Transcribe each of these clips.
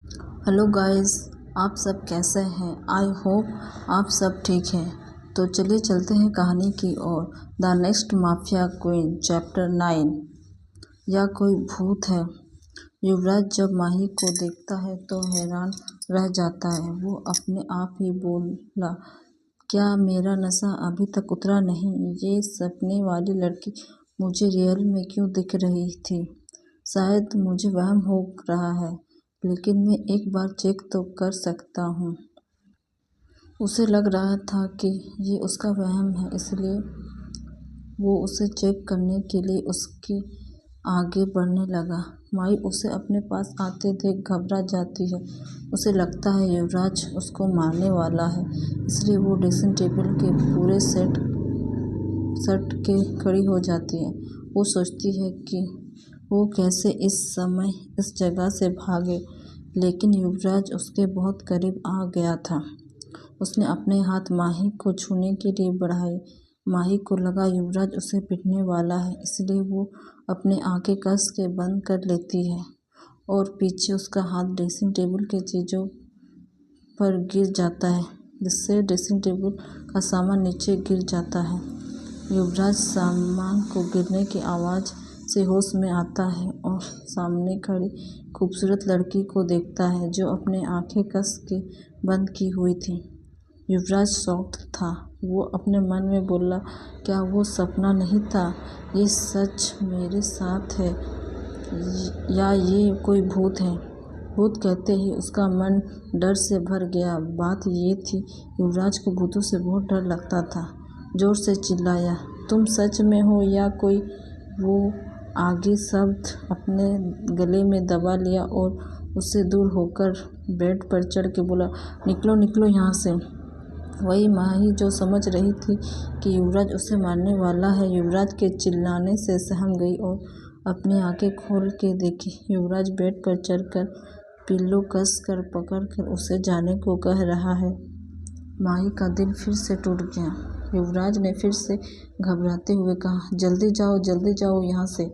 Hello guys, आप सब कैसे हैं। आई होप आप सब ठीक हैं। तो चलिए चलते हैं कहानी की ओर। The next mafia queen chapter 9। या कोई भूत है। युवराज जब माही को देखता है तो हैरान रह जाता है। वो अपने आप ही बोला, क्या मेरा नशा अभी तक उतरा नहीं। ये सपने वाली लड़की मुझे रियल में क्यों दिख रही थी। शायद मुझे वहम हो रहा है, लेकिन मैं एक बार चेक तो कर सकता हूँ। उसे लग रहा था कि ये उसका वहम है, इसलिए वो उसे चेक करने के लिए उसके आगे बढ़ने लगा। माई उसे अपने पास आते देख घबरा जाती है। उसे लगता है युवराज उसको मारने वाला है, इसलिए वो ड्रेसिंग टेबल के पूरे सट के खड़ी हो जाती है। वो सोचती है कि वो कैसे इस समय इस जगह से भागे, लेकिन युवराज उसके बहुत करीब आ गया था। उसने अपने हाथ माही को छूने के लिए बढ़ाए। माही को लगा युवराज उसे पीटने वाला है, इसलिए वो अपनी आंखें कस के बंद कर लेती है और पीछे उसका हाथ ड्रेसिंग टेबल के चीज़ों पर गिर जाता है, जिससे ड्रेसिंग टेबल का सामान नीचे गिर जाता है। युवराज सामान को गिरने की आवाज़ से होश में आता है और सामने खड़ी खूबसूरत लड़की को देखता है जो अपने आंखें कस के बंद की हुई थी। युवराज शॉक्ड था। वो अपने मन में बोला, क्या वो सपना नहीं था, ये सच मेरे साथ है या ये कोई भूत है। भूत कहते ही उसका मन डर से भर गया। बात ये थी, युवराज को भूतों से बहुत डर लगता था। जोर से चिल्लाया, तुम सच में हो या कोई। वो आगे शब्द अपने गले में दबा लिया और उससे दूर होकर बेड पर चढ़ के बोला, निकलो निकलो यहाँ से। वही माही जो समझ रही थी कि युवराज उसे मारने वाला है, युवराज के चिल्लाने से सहम गई और अपनी आंखें खोल के देखी। युवराज बेड पर चढ़कर पिल्लो कस कर पकड़ कर उसे जाने को कह रहा है। माही का दिल फिर से टूट गया। युवराज ने फिर से घबराते हुए कहा, जल्दी जाओ यहाँ से।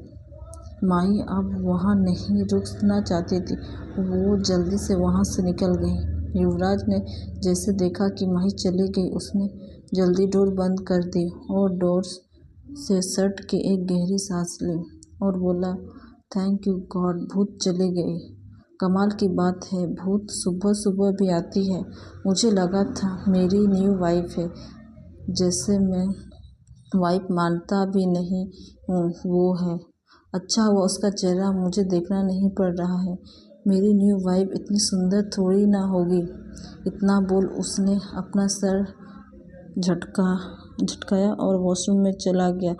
माही अब वहाँ नहीं रुकना चाहती थी। वो जल्दी से वहाँ से निकल गई। युवराज ने जैसे देखा कि माही चली गई, उसने जल्दी डोर बंद कर दी और डोर से सट के एक गहरी सांस ली और बोला, थैंक यू गॉड, भूत चले गए। कमाल की बात है, भूत सुबह सुबह भी आती है। मुझे लगा था मेरी न्यू वाइफ है, जैसे मैं वाइफ मानता भी नहीं हूँ वो है। अच्छा हुआ उसका चेहरा मुझे देखना नहीं पड़ रहा है। मेरी न्यू वाइफ इतनी सुंदर थोड़ी ना होगी। इतना बोल उसने अपना सर झटकाया और वॉशरूम में चला गया।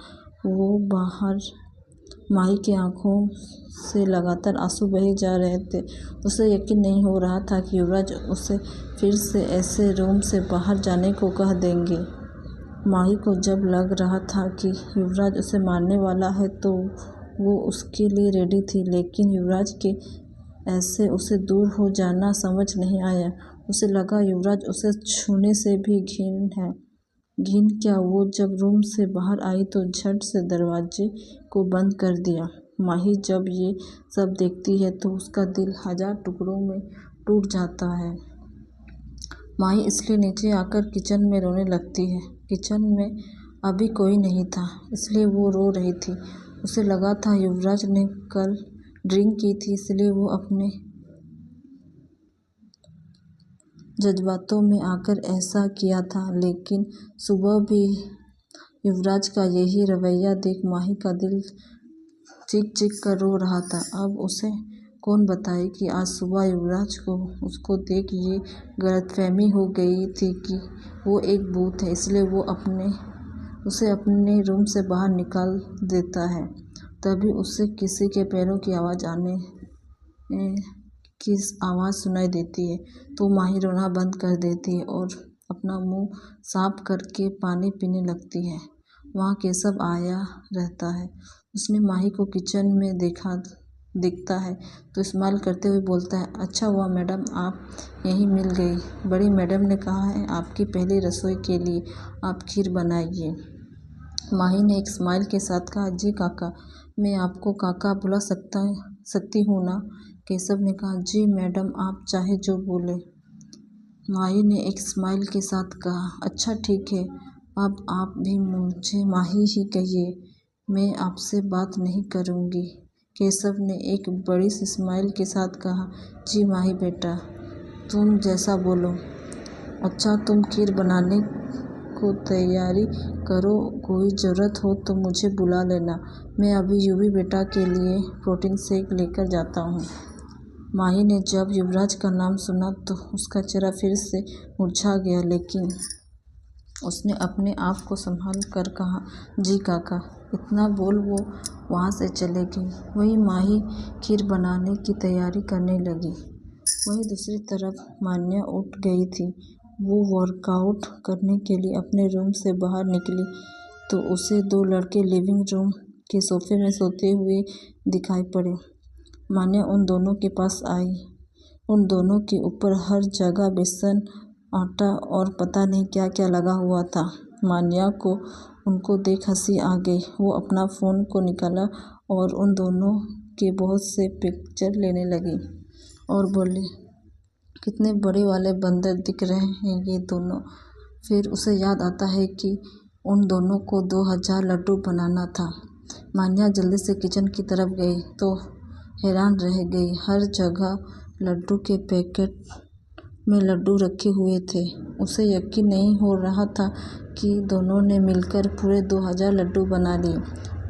वो बाहर माही की आंखों से लगातार आंसू बहे जा रहे थे। उसे यकीन नहीं हो रहा था कि युवराज उसे फिर से ऐसे रूम से बाहर जाने को कह देंगे। माही को जब लग रहा था कि युवराज उसे मारने वाला है तो वो उसके लिए रेडी थी, लेकिन युवराज के ऐसे उसे दूर हो जाना समझ नहीं आया। उसे लगा युवराज उसे छूने से भी घिन है। घिन क्या, वो जब रूम से बाहर आई तो झट से दरवाजे को बंद कर दिया। माही जब ये सब देखती है तो उसका दिल 1000 टुकड़ों में टूट जाता है। माही इसलिए नीचे आकर किचन में रोने लगती है। किचन में अभी कोई नहीं था, इसलिए वो रो रही थी। उसे लगा था युवराज ने कल ड्रिंक की थी, इसलिए वो अपने जज्बातों में आकर ऐसा किया था। लेकिन सुबह भी युवराज का यही रवैया देख माही का दिल चीख चीख कर रो रहा था। अब उसे कौन बताए कि आज सुबह युवराज को उसको देख ये गलतफहमी हो गई थी कि वो एक भूत है, इसलिए वो उसे अपने रूम से बाहर निकाल देता है। तभी उसे किसी के पैरों की आवाज़ सुनाई देती है तो माही रोना बंद कर देती है और अपना मुंह साफ करके पानी पीने लगती है। वहाँ केशव आया रहता है। उसने माही को किचन में दिखता है तो स्माइल करते हुए बोलता है, अच्छा हुआ मैडम आप यहीं मिल गई। बड़ी मैडम ने कहा है आपकी पहली रसोई के लिए आप खीर बनाइए। माही ने एक स्माइल के साथ कहा, जी काका, मैं आपको काका बुला सकती हूँ ना। केशव ने कहा, जी मैडम, आप चाहे जो बोले। माही ने एक स्माइल के साथ कहा, अच्छा ठीक है, अब आप भी मुझे माही ही कहिए, मैं आपसे बात नहीं करूँगी। केशव ने एक बड़ी सी स्माइल के साथ कहा, जी माही बेटा, तुम जैसा बोलो। अच्छा, तुम खीर बनाने को तैयारी करो, कोई ज़रूरत हो तो मुझे बुला लेना, मैं अभी युवी बेटा के लिए प्रोटीन शेक लेकर जाता हूँ। माही ने जब युवराज का नाम सुना तो उसका चेहरा फिर से मुरझा गया, लेकिन उसने अपने आप को संभाल कर कहा, जी काका। इतना बोल वो वहाँ से चले गई। वहीं माही खीर बनाने की तैयारी करने लगी। वहीं दूसरी तरफ मान्या उठ गई थी। वो वर्कआउट करने के लिए अपने रूम से बाहर निकली तो उसे दो लड़के लिविंग रूम के सोफे में सोते हुए दिखाई पड़े। मान्या उन दोनों के पास आई। उन दोनों के ऊपर हर जगह बेसन, आटा और पता नहीं क्या क्या लगा हुआ था। मान्या को उनको देख हंसी आ गई। वो अपना फ़ोन को निकाला और उन दोनों के बहुत से पिक्चर लेने लगी और बोली, कितने बड़े वाले बंदर दिख रहे हैं ये दोनों। फिर उसे याद आता है कि उन दोनों को 2000 लड्डू बनाना था। मान्या जल्दी से किचन की तरफ गई तो हैरान रह गई। हर जगह लड्डू के पैकेट में लड्डू रखे हुए थे। उसे यकीन नहीं हो रहा था कि दोनों ने मिलकर पूरे 2000 लड्डू बना लिए।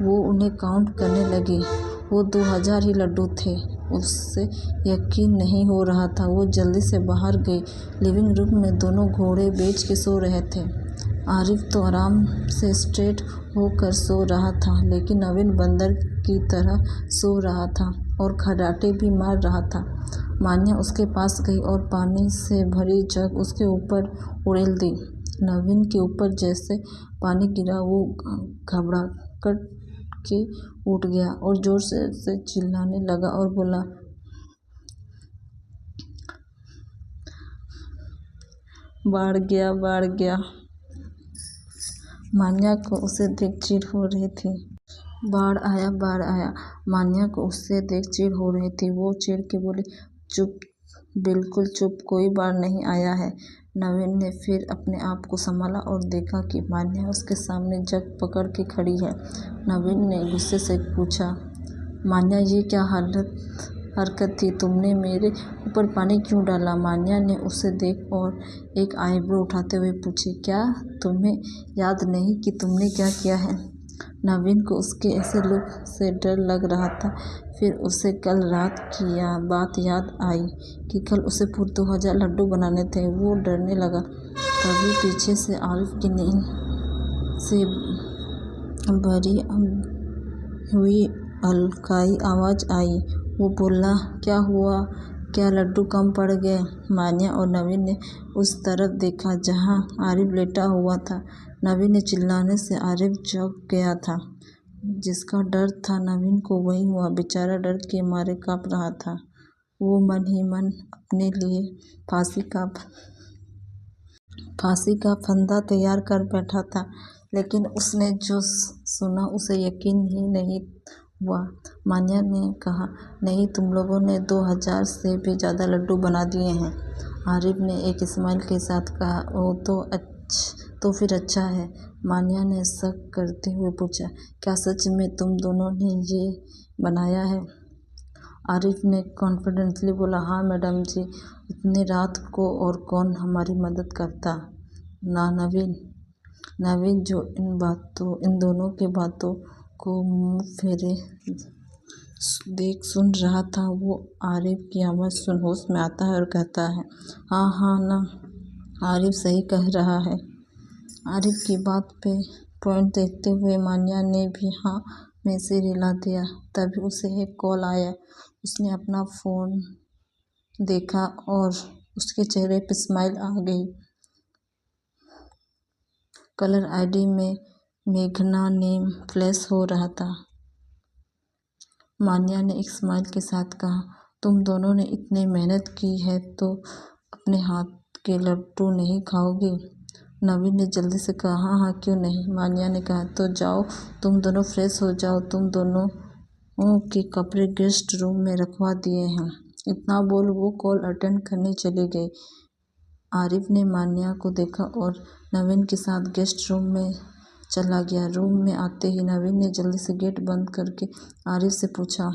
वो उन्हें काउंट करने लगी। वो 2000 ही लड्डू थे। उससे यकीन नहीं हो रहा था। वो जल्दी से बाहर गई। लिविंग रूम में दोनों घोड़े बेच के सो रहे थे। आरिफ तो आराम से स्ट्रेट होकर सो रहा था, लेकिन नवीन बंदर की तरह सो रहा था और खर्राटे भी मार रहा था। मान्या उसके पास गई और पानी से भरी जग उसके ऊपर उड़ेल दी। नवीन के ऊपर जैसे पानी गिरा, वो घबराकर के उठ गया और जोर से चिल्लाने लगा और बोला, बाढ़ गया, बाढ़ गया। मान्या को उसे देख चिढ़ हो रही थी। बाढ़ आया, बाढ़ आया। मान्या को उससे देख चिढ़ हो रही थी। वो चिढ़ के बोली, चुप, बिल्कुल चुप, कोई बाढ़ नहीं आया है। नवीन ने फिर अपने आप को संभाला और देखा कि मान्या उसके सामने जग पकड़ के खड़ी है। नवीन ने गुस्से से पूछा, मान्या, ये क्या हरकत थी? तुमने मेरे ऊपर पानी क्यों डाला? मान्या ने उसे देख और एक आईब्रो उठाते हुए पूछी, क्या तुम्हें याद नहीं कि तुमने क्या किया है? नवीन को उसके ऐसे लुक से डर लग रहा था। फिर उसे कल रात की बात याद आई कि कल उसे पूरे 2000 लड्डू बनाने थे। वो डरने लगा। तभी पीछे से आरिफ की नींद से भरी हुई हल्काई आवाज़ आई। वो बोला, क्या हुआ? क्या लड्डू कम पड़ गए? मान्या और नवीन ने उस तरफ देखा जहाँ आरिफ लेटा हुआ था। नवीन ने चिल्लाने से आरिफ जग गया था। जिसका डर था नवीन को वही हुआ। बेचारा डर के मारे काँप रहा था। वो मन ही मन अपने लिए फांसी का फंदा तैयार कर बैठा था, लेकिन उसने जो सुना उसे यकीन ही नहीं हुआ। मान्या ने कहा, नहीं, तुम लोगों ने 2000 से भी ज़्यादा लड्डू बना दिए हैं। आरिफ ने एक स्माइल के साथ कहा, ओ तो फिर अच्छा है। मान्या ने शक करते हुए पूछा, क्या सच में तुम दोनों ने ये बनाया है? आरिफ ने कॉन्फिडेंटली बोला, हाँ मैडम जी, इतनी रात को और कौन हमारी मदद करता ना। नवीन जो इन दोनों की बातों को मुंह फेरे देख सुन रहा था, वो आरिफ की आवाज़ सुन होश में आता है और कहता है, हाँ हाँ ना, आरिफ सही कह रहा है। आरिफ की बात पे पॉइंट देखते हुए मान्या ने भी हाँ में सिर हिला दिया। तभी उसे एक कॉल आया। उसने अपना फ़ोन देखा और उसके चेहरे पे स्माइल आ गई। कलर आईडी में मेघना नेम फ्लैश हो रहा था। मान्या ने एक स्माइल के साथ कहा, तुम दोनों ने इतनी मेहनत की है तो अपने हाथ के लड्डू नहीं खाओगे? नवीन ने जल्दी से कहा, हाँ हाँ, क्यों नहीं। मान्या ने कहा, तो जाओ, तुम दोनों फ्रेश हो जाओ, तुम दोनों के कपड़े गेस्ट रूम में रखवा दिए हैं। इतना बोल वो कॉल अटेंड करने चले गए। आरिफ ने मान्या को देखा और नवीन के साथ गेस्ट रूम में चला गया। रूम में आते ही नवीन ने जल्दी से गेट बंद करके आरिफ से पूछा,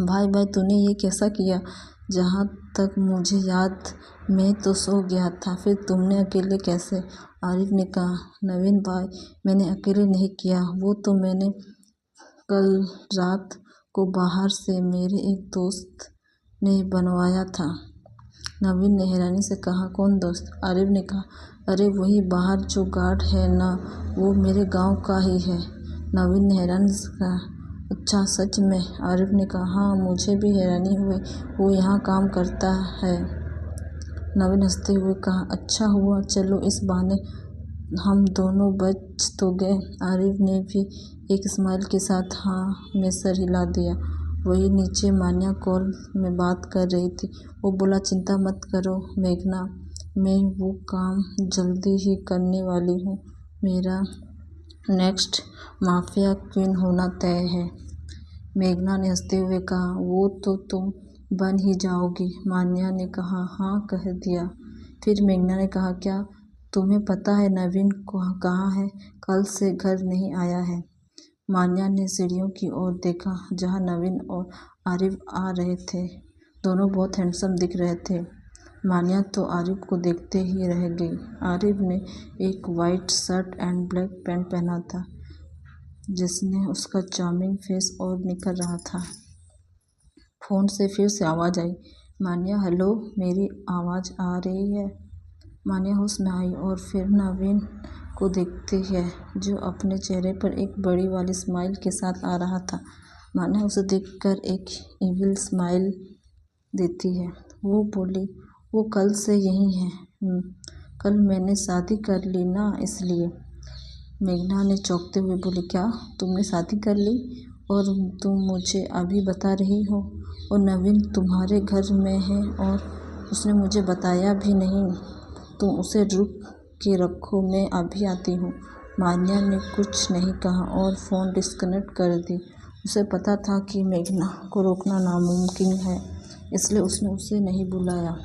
भाई तूने ये कैसा किया? जहाँ तक मुझे याद, मैं तो सो गया था, फिर तुमने अकेले कैसे? आरिफ ने कहा, नवीन भाई, मैंने अकेले नहीं किया, वो तो मैंने कल रात को बाहर से मेरे एक दोस्त ने बनवाया था। नवीन ने हैरानी से कहा, कौन दोस्त? आरिफ ने कहा, अरे वही बाहर जो गार्ड है ना, वो मेरे गांव का ही है। नवीन ने हैरानी से कहा, अच्छा सच में? आरिफ ने कहा, हाँ मुझे भी हैरानी हुई, वो यहाँ काम करता है। नवीन हंसते हुए कहा, अच्छा हुआ, चलो इस बहाने हम दोनों बच तो गए। आरिफ ने भी एक स्माइल के साथ हाँ में सर हिला दिया। वही नीचे मान्या कॉल में बात कर रही थी। वो बोला, चिंता मत करो मेघना, मैं वो काम जल्दी ही करने वाली हूँ। मेरा नेक्स्ट माफिया क्वीन होना तय है। मेघना ने हंसते हुए कहा, वो तो तुम बन ही जाओगी। मान्या ने कहा, हाँ कह दिया। फिर मेघना ने कहा, क्या तुम्हें पता है नवीन कहाँ है? कल से घर नहीं आया है। मान्या ने सीढ़ियों की ओर देखा जहाँ नवीन और आरिफ आ रहे थे। दोनों बहुत हैंडसम दिख रहे थे। मान्या तो आरिफ को देखते ही रह गई। आरिफ ने एक white shirt and black pant पहना था, जिसने उसका चार्मिंग फेस और निखर रहा था। फ़ोन से फिर से आवाज़ आई, मान्या हेलो, मेरी आवाज़ आ रही है? मान्या होश में आई और फिर नवीन को देखती है, जो अपने चेहरे पर एक बड़ी वाली स्माइल के साथ आ रहा था। मान्या उसे देखकर एक इविल स्माइल देती है। वो बोली, वो कल से यही है। कल मैंने शादी कर ली ना, इसलिए। मेघना ने चौंकते हुए बोली, क्या तुमने शादी कर ली और तुम मुझे अभी बता रही हो? और नवीन तुम्हारे घर में है और उसने मुझे बताया भी नहीं। तुम उसे रोक के रखो, मैं अभी आती हूँ। मान्या ने कुछ नहीं कहा और फ़ोन डिस्कनेक्ट कर दी। उसे पता था कि मेघना को रोकना नामुमकिन है, इसलिए उसने उसे नहीं बुलाया।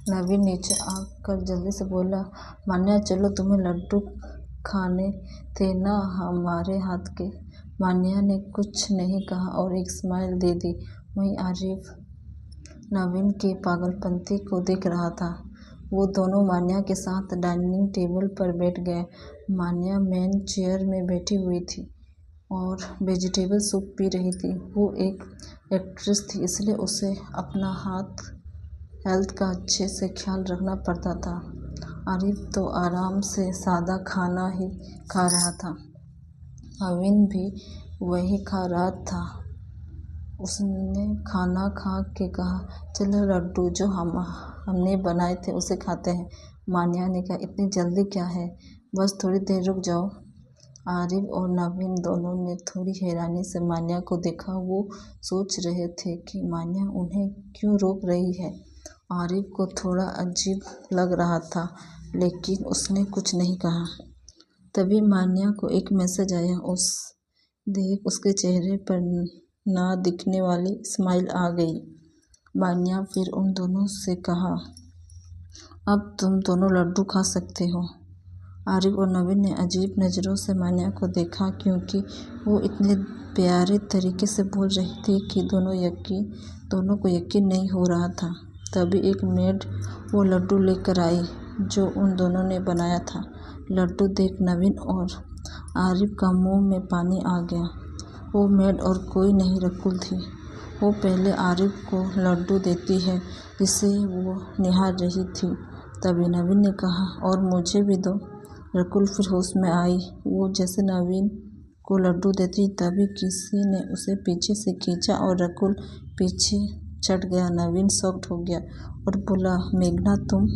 नवीन नीचे आकर जल्दी से बोला, मान्या चलो, तुम्हें लड्डू खाने थे ना हमारे हाथ के। मान्या ने कुछ नहीं कहा और एक स्माइल दे दी। वहीं आरिफ नवीन के पागलपंती को देख रहा था। वो दोनों मान्या के साथ डाइनिंग टेबल पर बैठ गए। मान्या मेन चेयर में बैठी हुई थी और वेजिटेबल सूप पी रही थी। वो एक एक्ट्रेस थी, इसलिए उसे अपना हेल्थ का अच्छे से ख्याल रखना पड़ता था। आरिफ तो आराम से सादा खाना ही खा रहा था। नवीन भी वही खा रहा था। उसने खाना खा के कहा, चलो लड्डू जो हमने बनाए थे उसे खाते हैं। मान्या ने कहा, इतनी जल्दी क्या है, बस थोड़ी देर रुक जाओ। आरिफ और नवीन दोनों ने थोड़ी हैरानी से मान्या को देखा। वो सोच रहे थे कि मान्या उन्हें क्यों रोक रही है। आरिफ को थोड़ा अजीब लग रहा था, लेकिन उसने कुछ नहीं कहा। तभी मान्या को एक मैसेज आया। उसके चेहरे पर ना दिखने वाली स्माइल आ गई। मान्या फिर उन दोनों से कहा, अब तुम दोनों लड्डू खा सकते हो। आरिफ और नवीन ने अजीब नज़रों से मान्या को देखा, क्योंकि वो इतने प्यारे तरीके से बोल रही थी कि दोनों को यकीन नहीं हो रहा था। तभी एक मेड वो लड्डू लेकर आई जो उन दोनों ने बनाया था। लड्डू देख नवीन और आरिफ का मुंह में पानी आ गया। वो मेड और कोई नहीं, रकुल थी। वो पहले आरिफ को लड्डू देती है, जिसे वो निहार रही थी। तभी नवीन ने कहा, और मुझे भी दो। रकुल फिर होश में आई। वो जैसे नवीन को लड्डू देती, तभी किसी ने उसे पीछे से खींचा और रकुल पीछे छट गया। नवीन शॉक्ड हो गया और बोला, मेघना तुम?